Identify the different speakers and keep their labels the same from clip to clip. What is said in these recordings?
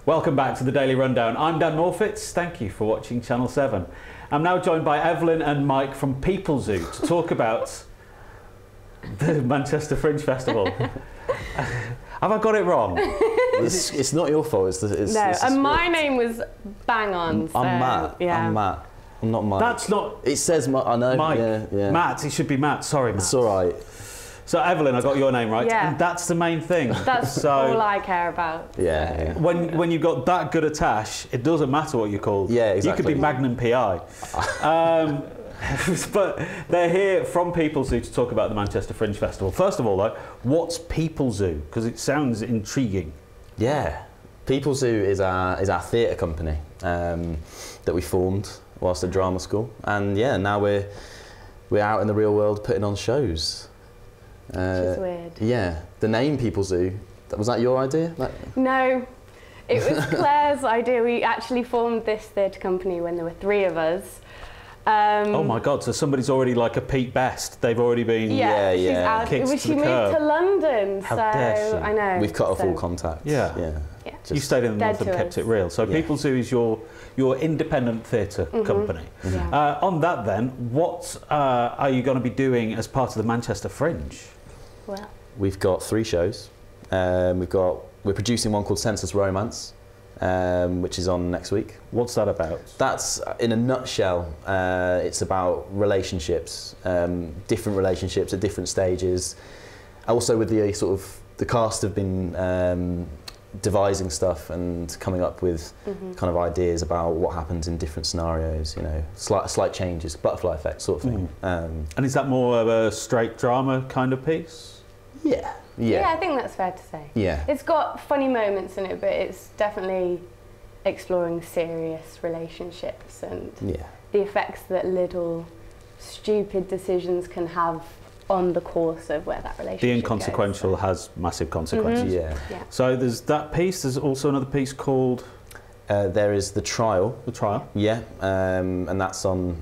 Speaker 1: Welcome back to the Daily Rundown. I'm Dan Morfitt. Thank you for watching Channel 7. I'm now joined by Evelyn and Mike from People Zoo to talk about the Manchester Fringe Festival. Have I got it wrong?
Speaker 2: It's not your fault. It's
Speaker 3: and my name was bang on. So,
Speaker 2: I'm Matt.
Speaker 3: Yeah.
Speaker 2: I'm Matt. I'm not Mike.
Speaker 1: That's not...
Speaker 2: It says I know.
Speaker 1: Mike.
Speaker 2: Yeah.
Speaker 1: Matt. It should be Matt. Sorry, Matt.
Speaker 2: It's all right.
Speaker 1: So, Evelyn, I got your name right.
Speaker 3: Yeah.
Speaker 1: And that's the main thing.
Speaker 3: That's all I care about.
Speaker 2: Yeah.
Speaker 1: When you've got that good a tash, it doesn't matter what you're called.
Speaker 2: Yeah, exactly.
Speaker 1: You could be Magnum PI. But they're here from People Zoo to talk about the Manchester Fringe Festival. First of all, though, what's People Zoo? Because it sounds intriguing.
Speaker 2: Yeah. People Zoo is our theatre company that we formed whilst at drama school, and yeah, now we're out in the real world putting on shows.
Speaker 3: Which is weird.
Speaker 2: Yeah, the name People Zoo, was that your idea?
Speaker 3: No, it was Claire's idea. We actually formed this theatre company when there were 3 of us.
Speaker 1: Oh my God, so somebody's already like a Pete Best. They've already been
Speaker 3: she's out.
Speaker 1: kicked to
Speaker 3: She
Speaker 1: the
Speaker 3: moved
Speaker 1: curb.
Speaker 3: to London,
Speaker 1: How
Speaker 3: so
Speaker 1: dare she.
Speaker 3: I know.
Speaker 2: We've cut off all contact.
Speaker 1: Yeah. You stayed in the north and kept it real. So People Zoo is your independent theatre company.
Speaker 3: Yeah.
Speaker 1: On that then, what are you going to be doing as part of the Manchester Fringe?
Speaker 3: Well,
Speaker 2: we've got 3 shows. We're producing one called Senseless Romance, which is on next week.
Speaker 1: What's that about?
Speaker 2: That's, in a nutshell, it's about relationships, different relationships at different stages. Also with the the cast have been devising stuff and coming up with kind of ideas about what happens in different scenarios, you know, slight changes, butterfly effect sort of thing.
Speaker 1: And is that more of a straight drama kind of piece?
Speaker 2: Yeah,
Speaker 3: I think that's fair to say.
Speaker 2: Yeah.
Speaker 3: It's got funny moments in it, but it's definitely exploring serious relationships and the effects that little stupid decisions can have on the course of where that relationship
Speaker 1: The inconsequential
Speaker 3: goes,
Speaker 1: has massive consequences.
Speaker 2: Yeah.
Speaker 1: So there's that piece. There's also another piece called...
Speaker 2: there is The Trial.
Speaker 1: The Trial?
Speaker 2: Yeah, and that's on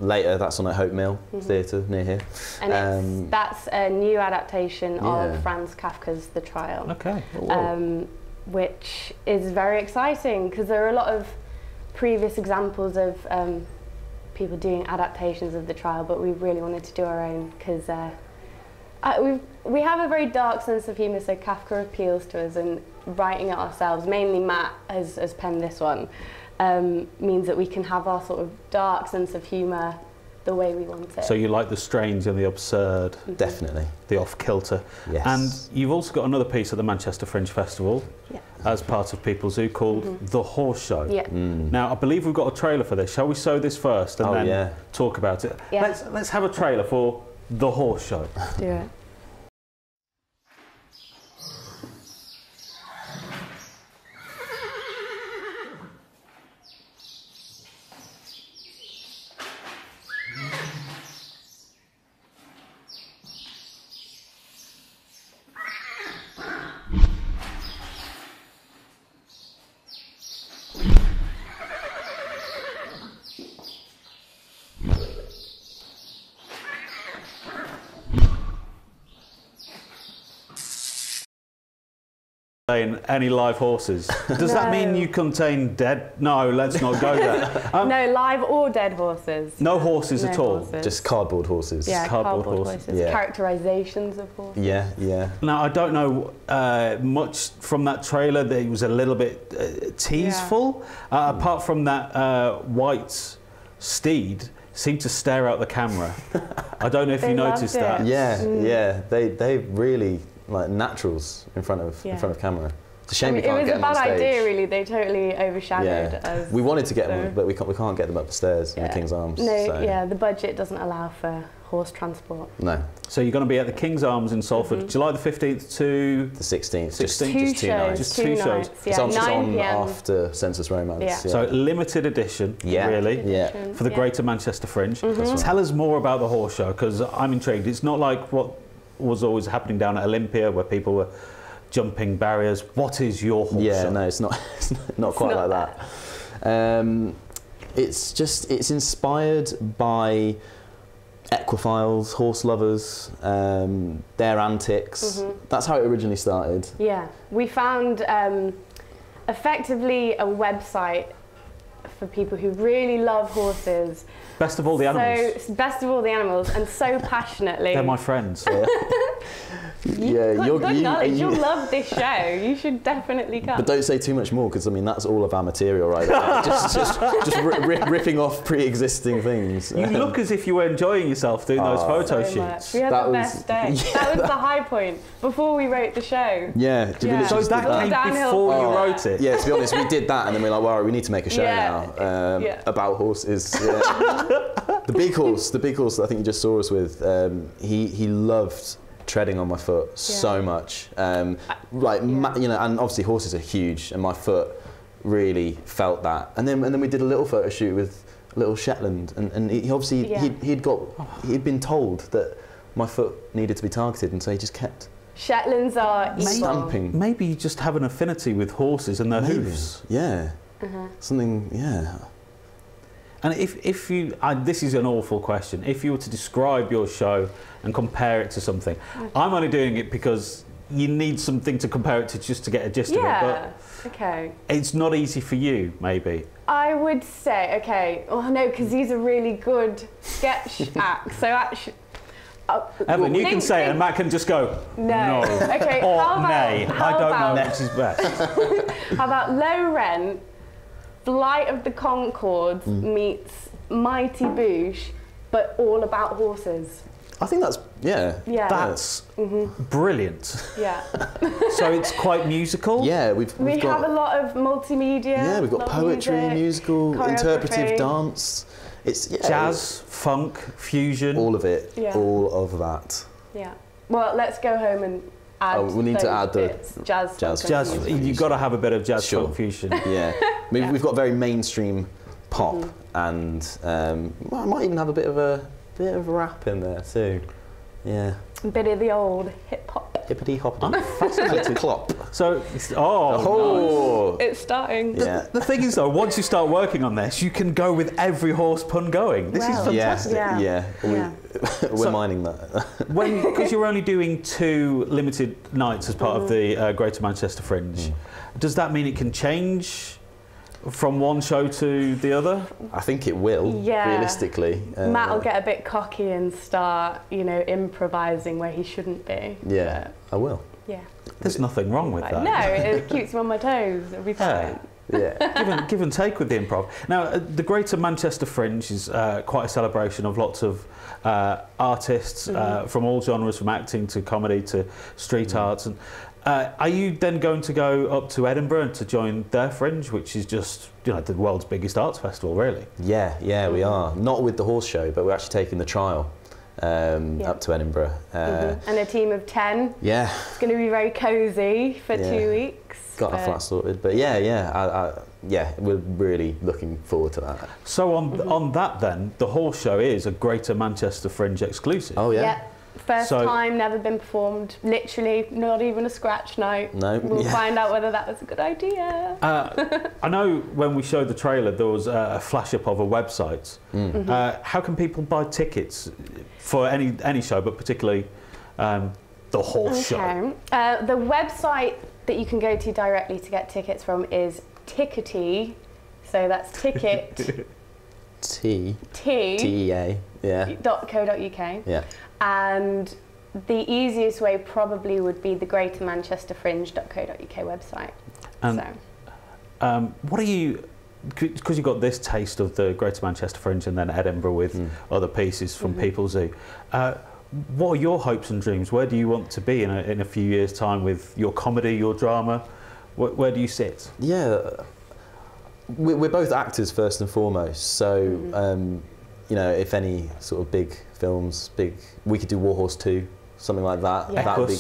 Speaker 2: later. That's on at Hope Mill Theatre near here.
Speaker 3: And that's a new adaptation of Franz Kafka's The Trial.
Speaker 1: Okay.
Speaker 3: Which is very exciting because there are a lot of previous examples of people doing adaptations of The Trial, but we really wanted to do our own because we have a very dark sense of humour, so Kafka appeals to us, and writing it ourselves, mainly Matt has penned this one, means that we can have our sort of dark sense of humour the way we want it.
Speaker 1: So you like the strange and the absurd.
Speaker 2: Definitely.
Speaker 1: The off-kilter.
Speaker 2: Yes.
Speaker 1: And you've also got another piece at the Manchester Fringe Festival as part of People Zoo called The Horse Show.
Speaker 3: Yeah.
Speaker 1: Now, I believe we've got a trailer for this. Shall we show this first and then talk about it?
Speaker 3: Yeah.
Speaker 1: Let's have a trailer for The Horse Show.
Speaker 3: Do it.
Speaker 1: Any live horses? Does that mean you contain dead? No, let's not go there.
Speaker 3: No live or dead horses.
Speaker 1: No horses at all.
Speaker 3: Horses.
Speaker 2: Just cardboard horses.
Speaker 3: Yeah,
Speaker 1: cardboard horses.
Speaker 2: Yeah.
Speaker 3: Characterizations of horses.
Speaker 2: Yeah.
Speaker 1: Now, I don't know much from that trailer. That it was a little bit teaseful. Apart from that white steed seemed to stare out the camera. I don't know if you noticed that.
Speaker 2: Yeah. They really like naturals in front of camera. It's a shame we can't get them on stage.
Speaker 3: It was a bad idea, really. They totally overshadowed us.
Speaker 2: We wanted to get them, but we can't get them up the stairs in the King's Arms.
Speaker 3: No, the budget doesn't allow for horse transport.
Speaker 2: No.
Speaker 1: So you're going to be at the King's Arms in Salford, July the 15th to
Speaker 2: the 16th.
Speaker 1: Just
Speaker 2: two nights.
Speaker 1: Just two shows.
Speaker 2: It's on
Speaker 3: 9 PM.
Speaker 2: after Senseless Romance.
Speaker 3: Yeah.
Speaker 1: So limited edition, really, for the Greater Manchester Fringe. Tell us more about the horse show, because I'm intrigued. It's not like what was always happening down at Olympia, where people were jumping barriers. What is your horse show?
Speaker 2: No, it's not quite like that. It's inspired by equiphiles, horse lovers, their antics. That's how it originally started.
Speaker 3: Yeah, we found effectively a website for people who really love horses.
Speaker 1: Best of all the animals.
Speaker 3: So, best of all the animals, and so passionately.
Speaker 1: They're my friends.
Speaker 3: You'll love this show. You should definitely come.
Speaker 2: But don't say too much more, because I mean that's all of our material right there. just ripping off pre-existing things.
Speaker 1: You look as if you were enjoying yourself doing those photo
Speaker 3: so
Speaker 1: shoots.
Speaker 3: Much. We had the best day.
Speaker 2: Yeah,
Speaker 3: that was the high point before we wrote the show.
Speaker 2: Yeah.
Speaker 1: So that came before you wrote it.
Speaker 2: Yeah, to be honest, we did that, and then we're like, well, we need to make a show now about horses. Yeah. The big horse that I think you just saw us with, he loved treading on my foot so much. And obviously horses are huge, and my foot really felt that. And then we did a little photo shoot with a little Shetland, and he obviously he'd been told that my foot needed to be targeted, and so he just kept.
Speaker 3: Shetlands are
Speaker 2: stamping.
Speaker 1: Maybe you just have an affinity with horses and their hoofs.
Speaker 2: Yeah. Something. Yeah.
Speaker 1: And if you, this is an awful question, if you were to describe your show and compare it to something, I'm only doing it because you need something to compare it to just to get a gist of it. But
Speaker 3: okay.
Speaker 1: It's not easy for you, maybe.
Speaker 3: I would say, no, because these are really good sketch acts. So actually,
Speaker 1: Evelyn, you can say it, and Matt can just go, no.
Speaker 3: Okay,
Speaker 1: or
Speaker 3: how about,
Speaker 1: nay. I don't know which is best.
Speaker 3: How about Low Rent, Flight of the Conchords meets Mighty Boosh, but all about horses?
Speaker 2: I think that's,
Speaker 1: that's brilliant.
Speaker 3: Yeah.
Speaker 1: So it's quite musical?
Speaker 3: We
Speaker 2: Yeah,
Speaker 3: have a lot of multimedia.
Speaker 2: Yeah, we've got poetry, musical, interpretive dance. It's
Speaker 1: jazz, funk, fusion.
Speaker 2: All of it. Yeah. All of that.
Speaker 3: Yeah. Well, let's go home and add
Speaker 2: we need to add the
Speaker 3: jazz.
Speaker 1: You've got to have a bit of jazz funk fusion.
Speaker 2: Yeah. We've got very mainstream pop, and I might even have a bit of a rap in there too. Yeah.
Speaker 3: A bit of the old hip hop.
Speaker 2: Hippity hoppity.
Speaker 1: I'm fascinated.
Speaker 2: Clop.
Speaker 1: So,
Speaker 3: It's starting.
Speaker 2: Yeah.
Speaker 1: The thing is, though, once you start working on this, you can go with every horse pun going. This is fantastic.
Speaker 2: We're mining that.
Speaker 1: Because you're only doing 2 limited nights as part of the Greater Manchester Fringe, does that mean it can change from one show to the other?
Speaker 2: I think it will, realistically.
Speaker 3: Matt will get a bit cocky and start, improvising where he shouldn't be.
Speaker 2: Yeah, I will.
Speaker 3: Yeah.
Speaker 1: There's nothing wrong with that.
Speaker 3: No, it keeps me on my toes. It'll be fine.
Speaker 2: Yeah.
Speaker 1: Give and take with the improv. Now, the Greater Manchester Fringe is quite a celebration of lots of artists from all genres, from acting to comedy to street arts. And are you then going to go up to Edinburgh and to join their Fringe, which is just the world's biggest arts festival, really?
Speaker 2: Yeah, we are. Not with the horse show, but we're actually taking the trial up to Edinburgh.
Speaker 3: And a team of 10.
Speaker 2: Yeah.
Speaker 3: It's going to be very cosy for 2 weeks.
Speaker 2: Got our flat sorted, but we're really looking forward to that.
Speaker 1: So on that then, the horse show is a Greater Manchester Fringe exclusive.
Speaker 2: Oh yeah.
Speaker 3: First time, never been performed, literally not even a scratch note.
Speaker 2: No.
Speaker 3: We'll find out whether that was a good idea.
Speaker 1: I know when we showed the trailer there was a flash up of a website. How can people buy tickets for any show, but particularly the horse show?
Speaker 3: The website that you can go to directly to get tickets from is Tickety. So that's ticket
Speaker 2: T-E-A,
Speaker 3: .co.uk.
Speaker 2: Yeah.
Speaker 3: And the easiest way probably would be the greatermanchesterfringe.co.uk website.
Speaker 1: What are you, because you've got this taste of the Greater Manchester Fringe and then Edinburgh with other pieces from People Zoo, what are your hopes and dreams? Where do you want to be in a few years' time with your comedy, your drama? Where do you sit?
Speaker 2: Yeah, we're both actors first and foremost, so if any sort of big films, we could do Warhorse 2, something like that.
Speaker 3: Yeah.
Speaker 2: That would be,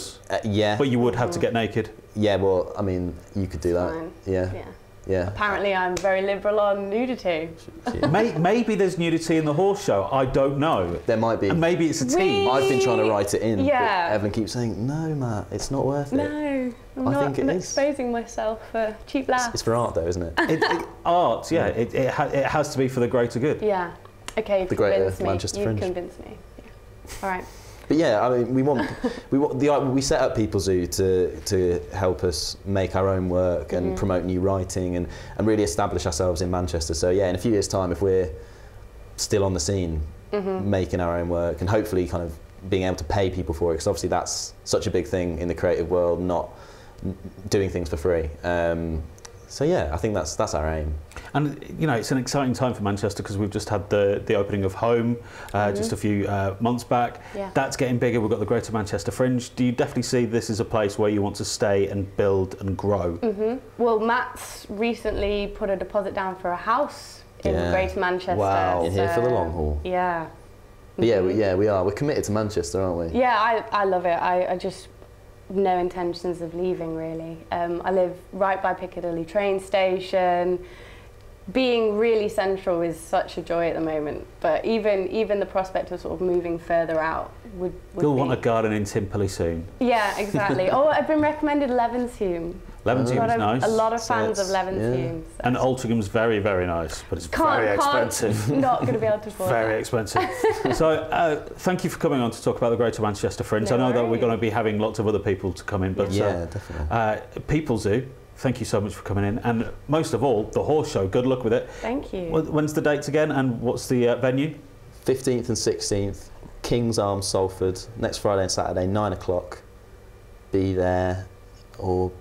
Speaker 1: But you would have to get naked.
Speaker 2: Yeah, well, I mean, you could do that.
Speaker 3: Fine.
Speaker 2: Yeah.
Speaker 3: Apparently I'm very liberal on nudity.
Speaker 1: Maybe there's nudity in the horse show, I don't know.
Speaker 2: There might be.
Speaker 1: And maybe it's a team.
Speaker 2: I've been trying to write it in,
Speaker 3: Yeah.
Speaker 2: but Evelyn keeps saying, no, Matt, it's not worth it.
Speaker 3: No, I'm
Speaker 2: I
Speaker 3: not
Speaker 2: think it is.
Speaker 3: exposing myself for cheap laughs.
Speaker 2: It's for art though, isn't it?
Speaker 1: Art, yeah, it has to be for the greater good.
Speaker 3: Yeah. Okay, you've
Speaker 2: The Greater
Speaker 3: convinced me.
Speaker 2: Manchester Fringe.
Speaker 3: You've convinced me. Yeah. All right.
Speaker 2: But yeah, I mean, we set up People Zoo to help us make our own work and promote new writing and really establish ourselves in Manchester. So yeah, in a few years' time, if we're still on the scene, making our own work and hopefully kind of being able to pay people for it, because obviously that's such a big thing in the creative world, not doing things for free. So yeah, I think that's our aim.
Speaker 1: And you know, it's an exciting time for Manchester because we've just had the opening of Home just a few months back.
Speaker 3: Yeah.
Speaker 1: That's getting bigger. We've got the Greater Manchester Fringe. Do you definitely see this as a place where you want to stay and build and grow?
Speaker 3: Well, Matt's recently put a deposit down for a house in Greater Manchester.
Speaker 2: Wow, in here for the long haul.
Speaker 3: Yeah.
Speaker 2: But yeah, we are. We're committed to Manchester, aren't we?
Speaker 3: Yeah, I love it. I just no intentions of leaving really. I live right by Piccadilly train station. Being really central is such a joy at the moment, but even the prospect of sort of moving further out would
Speaker 1: You'll
Speaker 3: be...
Speaker 1: want a garden in Timperley soon.
Speaker 3: Yeah, exactly. Oh, I've been recommended Levenshume.
Speaker 1: Levenshume's nice.
Speaker 3: A lot of fans of Levenshume.
Speaker 1: Yeah. And Altringham's very, very nice, but it's very expensive.
Speaker 3: Not going to be able to afford
Speaker 1: Very
Speaker 3: that.
Speaker 1: expensive. So thank you for coming on to talk about the Greater Manchester Fringe.
Speaker 3: No
Speaker 1: I know that we're
Speaker 3: worries.
Speaker 1: going to be having lots of other people to come in, but
Speaker 2: yeah, definitely.
Speaker 1: People Zoo, thank you so much for coming in. And most of all, the horse show, good luck with it.
Speaker 3: Thank you.
Speaker 1: When's the dates again and what's the venue?
Speaker 2: 15th and 16th, King's Arms, Salford, next Friday and Saturday, 9 o'clock. Be there or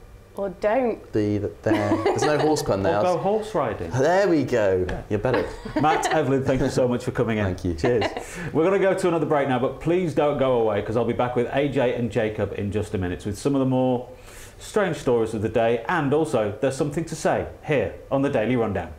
Speaker 3: don't.
Speaker 2: be there. There's no horse pun there.
Speaker 1: Or go horse riding.
Speaker 2: There we go.
Speaker 1: Yeah.
Speaker 2: You're better.
Speaker 1: Matt, Evelyn, thank you so much for coming in.
Speaker 2: Thank you.
Speaker 1: Cheers. We're going to go to another break now, but please don't go away because I'll be back with AJ and Jacob in just a minute with some of the more strange stories of the day, and also there's something to say here on the Daily Rundown.